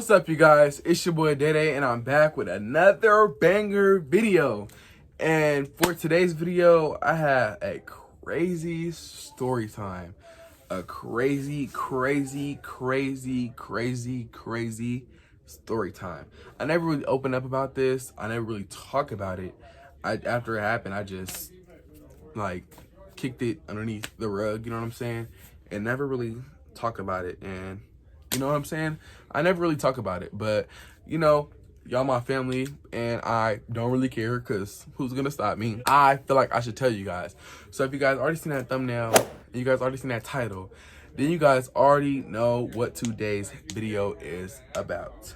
What's up, you guys? It's your boy Dede, and I'm back with another banger video. And for today's video, I have a crazy story time. A crazy story time. I never really opened up about this. I never really talk about it. After it happened, I just like kicked it underneath the rug, you know what I'm saying? And never really talk about it. And you know what I'm saying? I never really talk about it, but you know, y'all my family and I don't really care because who's gonna stop me? I feel like I should tell you guys. So if you guys already seen that thumbnail and you guys already seen that title, then you guys already know what today's video is about.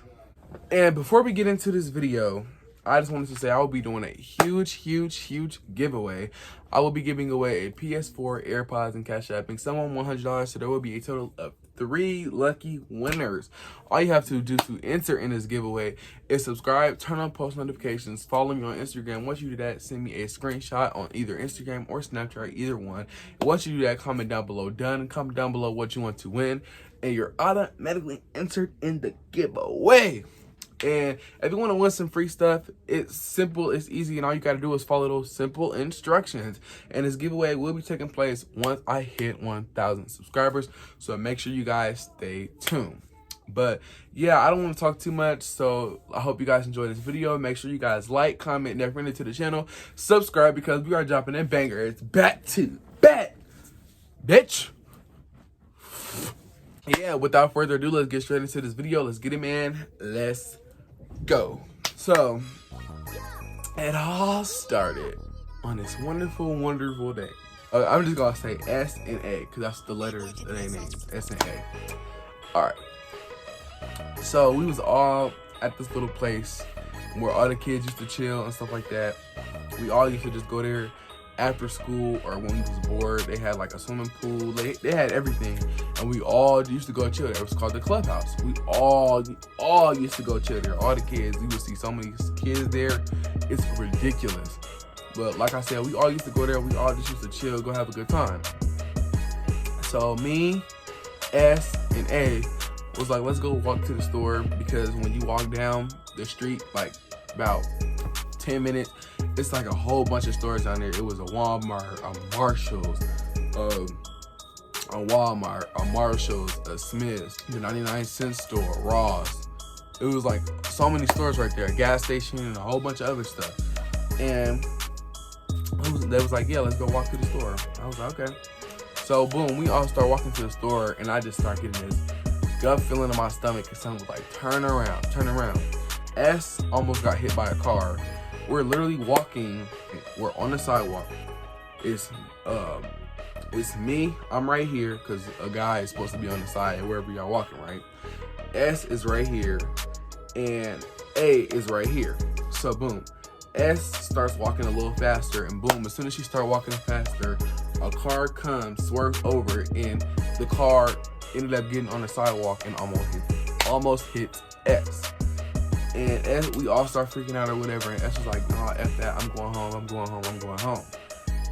And before we get into this video, I just wanted to say I will be doing a huge giveaway. I will be giving away a PS4, AirPods, and Cash Apping someone $100, so there will be a total of 3 lucky winners. All you have to do to enter in this giveaway is subscribe, turn on post notifications, follow me on Instagram. Once you do that, send me a screenshot on either Instagram or Snapchat, either one. Once you do that, comment down below done. Comment down below what you want to win, and you're automatically entered in the giveaway. And if you want to win some free stuff, it's simple, it's easy, and all you got to do is follow those simple instructions. And this giveaway will be taking place once I hit 1,000 subscribers, so make sure you guys stay tuned. But yeah, I don't want to talk too much, so I hope you guys enjoy this video. Make sure you guys like, comment, and if you're new to the channel, subscribe, because we are dropping in bangers back to back, bitch. Yeah, without further ado, let's get straight into this video. Let's get it, man. Let's go. So it all started on this wonderful day. I'm just gonna say S and A because that's the letters of their names, S and A. All right, so we was all at this little place where all the kids used to chill and stuff like that. We all used to just go there after school, or when we was bored. They had like a swimming pool, they had everything, and we all used to go chill there. It was called the clubhouse. We all used to go chill there. All the kids, you would see so many kids there, it's ridiculous. But like I said, we all used to go there. We all just used to chill, go have a good time. So me, S, and A was like, let's go walk to the store, because when you walk down the street like about 10 minutes, it's like a whole bunch of stores down there. It was a Walmart, a Marshalls, a Marshalls, a Smith's, the 99-cent store, Ross. It was like so many stores right there, a gas station, and a whole bunch of other stuff. And they was like, yeah, let's go walk to the store. I was like, okay. So boom, we all start walking to the store, and I just start getting this gut feeling in my stomach, and something was like, turn around. S almost got hit by a car. We're literally walking, we're on the sidewalk. It's me, I'm right here, because a guy is supposed to be on the side wherever y'all walking, right? S is right here, and A is right here. So boom, S starts walking a little faster, and boom, as soon as she starts walking faster, a car comes, swerves over, and the car ended up getting on the sidewalk and almost hits S. And S, we all start freaking out or whatever, and S was like, nah, F that, I'm going home.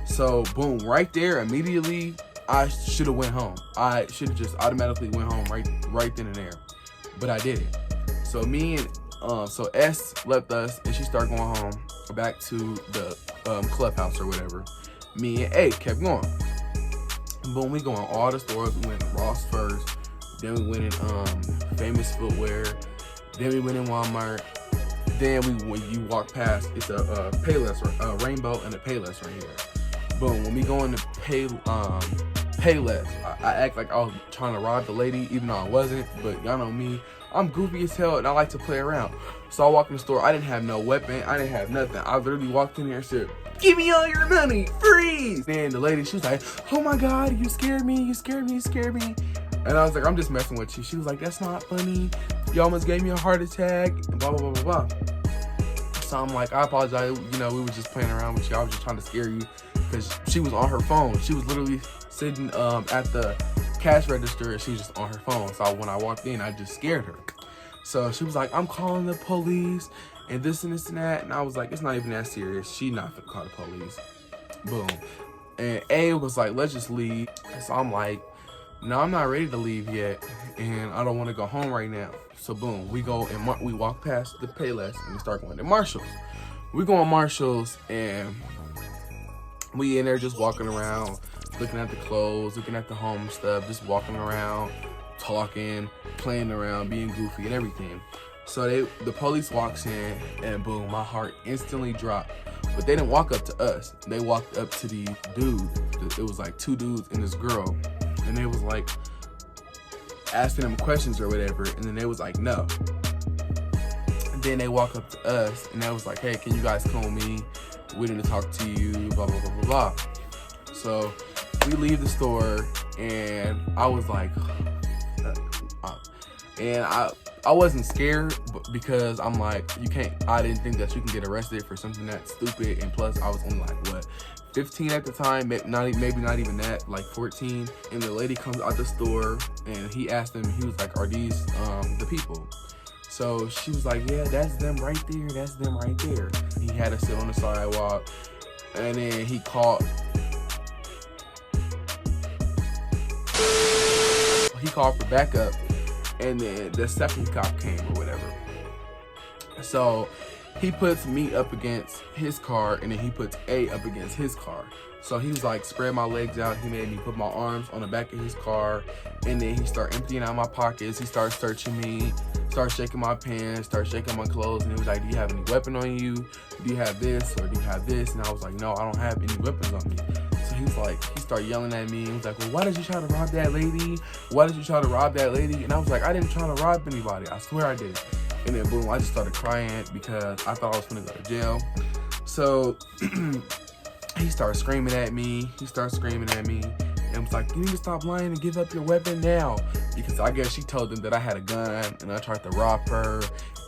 So boom, right there, immediately, I should have went home. I should have just automatically went home right then and there, but I didn't. So me and so S left us, and she started going home back to the clubhouse or whatever. Me and A kept going. Boom, we go in all the stores. We went to Ross first, then we went in Famous Footwear, then we went in Walmart. Then when you walk past, it's a Payless, a Rainbow and a Payless right here. Boom, when we go into Payless, I act like I was trying to rob the lady, even though I wasn't. But y'all know me, I'm goofy as hell, and I like to play around. So I walked in the store. I didn't have no weapon. I didn't have nothing. I literally walked in there and said, give me all your money, freeze. Then the lady, she was like, oh my God, you scared me. And I was like, I'm just messing with you. She was like, that's not funny. You almost gave me a heart attack, and blah, blah, blah, blah, blah. So I'm like, I apologize. You know, we were just playing around with you. I was just trying to scare you, because she was on her phone. She was literally sitting at the cash register, and she was just on her phone. So when I walked in, I just scared her. So she was like, I'm calling the police, and this and this and that. And I was like, it's not even that serious. She not gonna call the police. Boom. And A was like, let's just leave. And so I'm like, no, I'm not ready to leave yet, and I don't want to go home right now. So boom, we go and we walk past the Payless and we start going to Marshalls. We go on Marshalls and we in there just walking around, looking at the clothes, looking at the home stuff, just walking around, talking, playing around, being goofy and everything. So the police walks in and boom, my heart instantly dropped. But they didn't walk up to us. They walked up to the dude. It was like 2 dudes and this girl. And they was like asking them questions or whatever. And then they was like, no. And then they walk up to us and they was like, hey, can you guys call me? We need to talk to you, blah, blah, blah, blah, blah. So we leave the store and I was like, and I wasn't scared because I'm like, I didn't think that you can get arrested for something that stupid. And plus I was only like, what, 15 at the time, maybe not even that, like 14. And the lady comes out the store and he asked them, he was like, are these the people? So she was like, yeah, that's them right there. That's them right there. He had to sit on the sidewalk and then he called for backup. And then the second cop came or whatever. So he puts me up against his car and then he puts A up against his car. So he was like, spread my legs out. He made me put my arms on the back of his car. And then he started emptying out my pockets. He started searching me, started shaking my pants, started shaking my clothes. And he was like, do you have any weapon on you? Do you have this or do you have this? And I was like, no, I don't have any weapons on me. So he was like, he started yelling at me. He was like, well, why did you try to rob that lady? Why did you try to rob that lady? And I was like, I didn't try to rob anybody. I swear I did. And then boom, I just started crying because I thought I was gonna go to jail. So he started screaming at me. And was like, you need to stop lying and give up your weapon now. Because I guess she told them that I had a gun and I tried to rob her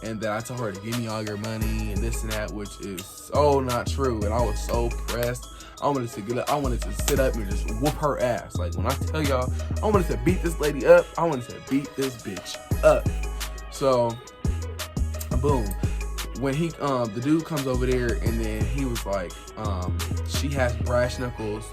and that I told her to give me all your money and this and that, which is so not true. And I was so pressed. I wanted to sit up and just whoop her ass. Like when I tell y'all, I wanted to beat this lady up. I wanted to beat this bitch up. So boom. When the dude comes over there and then he was like, she has brass knuckles.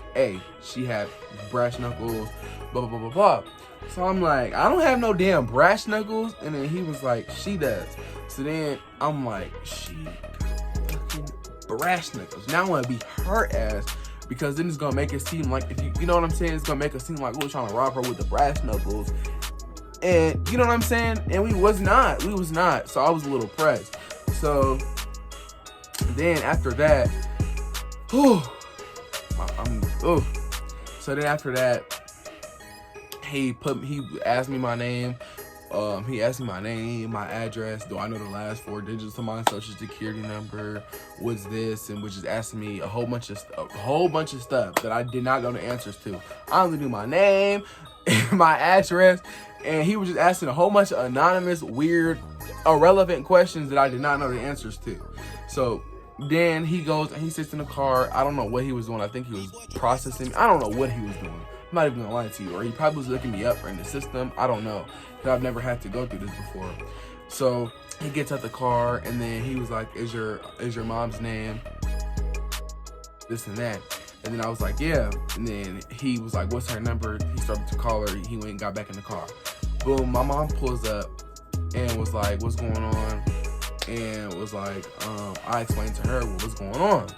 She had brass knuckles, blah, blah, blah, blah, blah. So I'm like, I don't have no damn brass knuckles. And then he was like, she does. So then I'm like, she got fucking brass knuckles. Now I want to beat her ass because then it's going to make it seem like, if you know what I'm saying? It's going to make it seem like we were trying to rob her with the brass knuckles. And you know what I'm saying? And we was not. So I was a little pressed. So then after that, So then after that, he asked me my name. He asked me my name, my address. Do I know the last 4 digits of my social security number? What's this? And was just asking me a whole bunch of stuff that I did not know the answers to. I only knew my name, my address, and he was just asking a whole bunch of anonymous, weird, irrelevant questions that I did not know the answers to. So then he goes and he sits in the car. I don't know what he was doing. I think he was processing. I don't know what he was doing. I'm not even gonna lie to you. Or he probably was looking me up or in the system. I don't know. Because I've never had to go through this before. So he gets out the car and then he was like, is your mom's name this and that? And then I was like, yeah. And then he was like, what's her number? He started to call her. He went and got back in the car. Boom, my mom pulls up and was like, what's going on? And was like, I explained to her what was going on.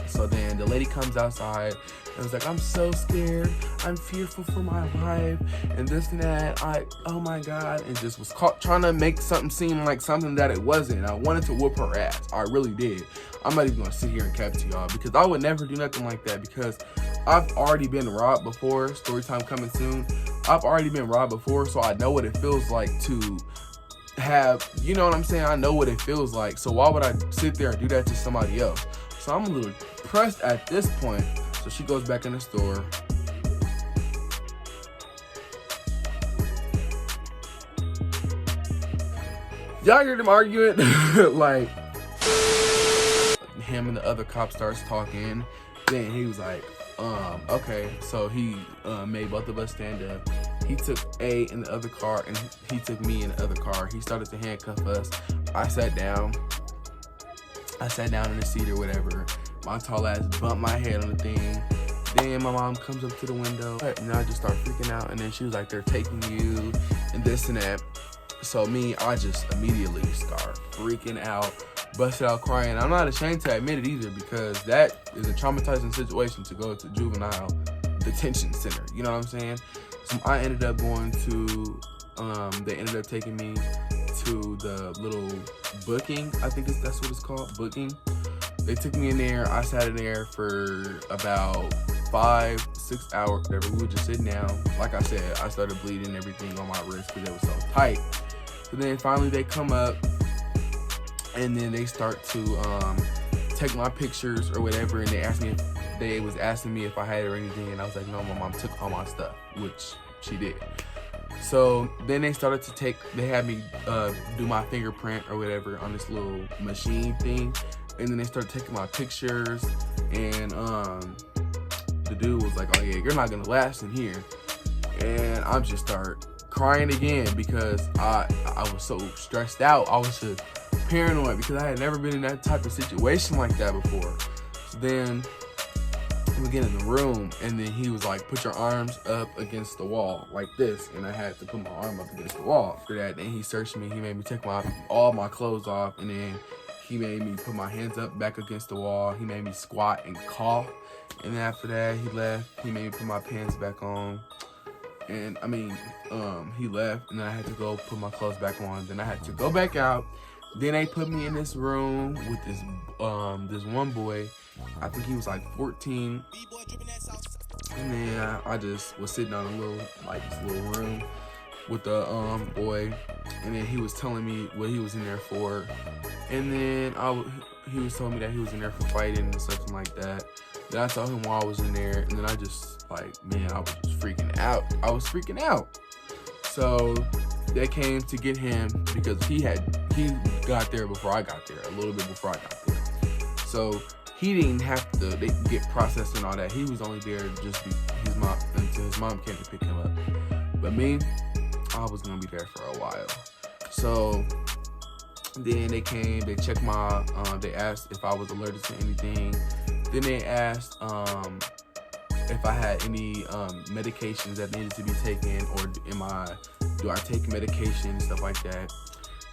So then the lady comes outside and was like, I'm so scared. I'm fearful for my life and this and that. Oh my God. And just was trying to make something seem like something that it wasn't. I wanted to whoop her ass. I really did. I'm not even gonna sit here and cap to y'all because I would never do nothing like that because I've already been robbed before. Storytime coming soon. I've already been robbed before, so I know what it feels like to have, you know what I'm saying? I know what it feels like. So why would I sit there and do that to somebody else? So I'm a little pressed at this point. So she goes back in the store. Y'all hear them arguing? Like, him and the other cop starts talking. Then he was like, okay. So he made both of us stand up. He took A in the other car and he took me in the other car. He started to handcuff us. I sat down in the seat or whatever. My tall ass bumped my head on the thing. Then my mom comes up to the window, and I just start freaking out. And then she was like, they're taking you, and this and that. So me, I just immediately start freaking out, busted out crying. I'm not ashamed to admit it either, because that is a traumatizing situation to go to juvenile detention center. You know what I'm saying? So I ended up going to, they ended up taking me to the little booking. I think that's what it's called, booking. They took me in there. I sat in there for about 5-6 hours, whatever. We were just sitting down. Like I said, I started bleeding everything on my wrist because it was so tight. So then finally they come up, and then they start to take my pictures or whatever, and they was asking me if I had it or anything, and I was like, no, my mom took all my stuff, which she did. So then they had me do my fingerprint or whatever on this little machine thing, and then they started taking my pictures, and the dude was like, oh yeah, you're not gonna last in here. And I just start crying again because I was so stressed out. I was just paranoid because I had never been in that type of situation like that before. So then we get in the room, and then he was like, put your arms up against the wall like this, and I had to put my arm up against the wall. After that, then he searched me. He made me take all my clothes off, and then he made me put my hands up back against the wall. He made me squat and cough, and then after that he left. He made me put my pants back on, and he left, and then I had to go put my clothes back on. Then I had to go back out. Then they put me in this room with this one boy. I think he was like 14. And then I just was sitting on this little room with the boy. And then he was telling me what he was in there for. And then he was telling me that he was in there for fighting and something like that. Then I told him why I was in there. And then I just I was just freaking out. I was freaking out. So they came to get him because he got there before I got there, a little bit before I got there. So he didn't have to get processed and all that. He was only there just his mom until his mom came to pick him up. But me, I was gonna be there for a while. So then they came, they checked they asked if I was allergic to anything. Then they asked if I had any medications that needed to be taken, or do I take medication and stuff like that.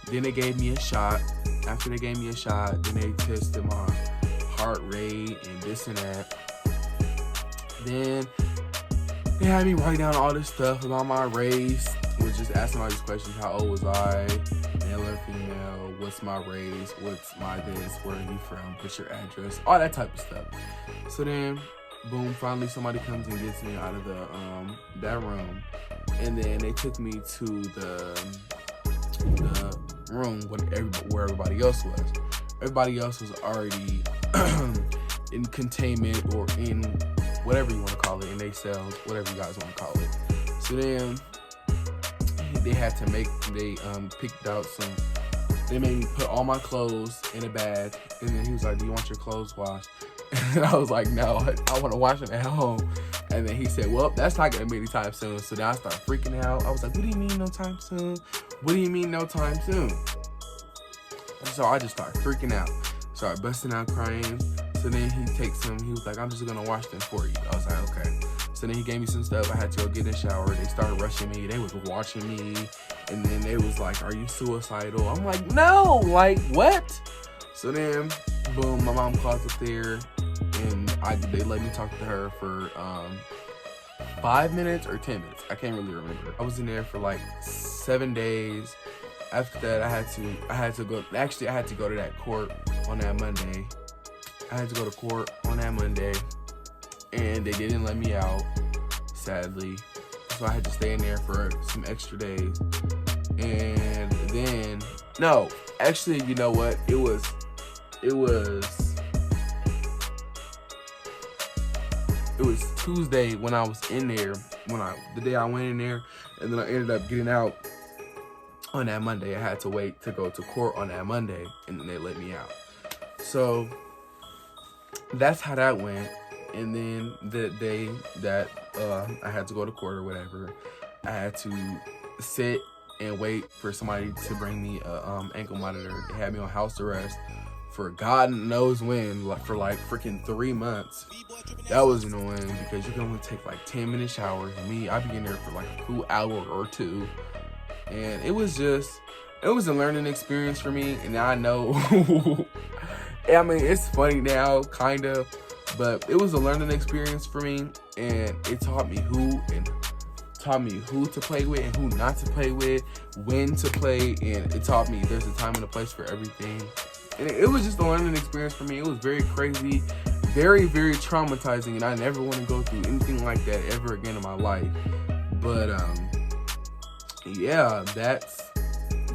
Then they gave me a shot. After they gave me a shot, then they tested my heart rate and this and that. Then they had me write down all this stuff about my race. Was just asking all these questions. How old was I? Male or female? What's my race? What's my this? Where are you from? What's your address? All that type of stuff. So then, boom, finally somebody comes and gets me out of that room. And then they took me to the room where everybody else was. Everybody else was already in containment, or in whatever you want to call it, in their cells, whatever you guys want to call it. So then they picked out they made me put all my clothes in a bag, and then he was like, do you want your clothes washed? And I was like, no, I want to wash them at home. And then he said, well, that's not going to be anytime soon. So then I started freaking out. I was like, what do you mean no time soon? What do you mean no time soon? So I just started freaking out. Started busting out crying. So then he was like, I'm just going to wash them for you. I was like, okay. So then he gave me some stuff. I had to go get in the shower. They started rushing me. They was washing me. And then they was like, are you suicidal? I'm like, no, like what? So then, boom, my mom calls up there. And they let me talk to her for 5 minutes or 10 minutes. I can't really remember. I was in there for like 7 days. After that, I had to go. Actually, I had to go to that court on that Monday. I had to go to court on that Monday, and they didn't let me out, sadly. So I had to stay in there for some extra days. And then, no, actually, you know what? It was Tuesday when I was in there, the day I went in there, and then I ended up getting out on that Monday. I had to wait to go to court on that Monday, and then they let me out. So that's how that went. And then the day that I had to go to court or whatever, I had to sit and wait for somebody to bring me a ankle monitor. They had me on house arrest for God knows when, like for like freaking 3 months. That was annoying because you can only take like 10-minute showers. And me, I'd be in there for like a cool hour or two. And it was a learning experience for me. And I know, I mean, it's funny now, kind of, but it was a learning experience for me. And it taught me who to play with and who not to play with, when to play, and it taught me there's a time and a place for everything. And it was just a learning experience for me. It was very crazy, very, very traumatizing, and I never want to go through anything like that ever again in my life. But yeah, that's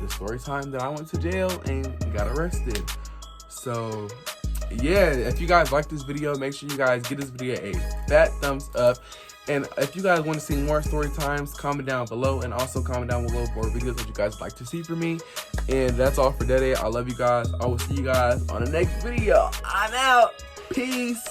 the story time that I went to jail and got arrested. So yeah, if you guys like this video, make sure you guys give this video a fat thumbs up. And if you guys want to see more story times, comment down below, and also comment down below more videos that you guys would like to see from me. And that's all for today. I love you guys. I will see you guys on the next video. I'm out. Peace.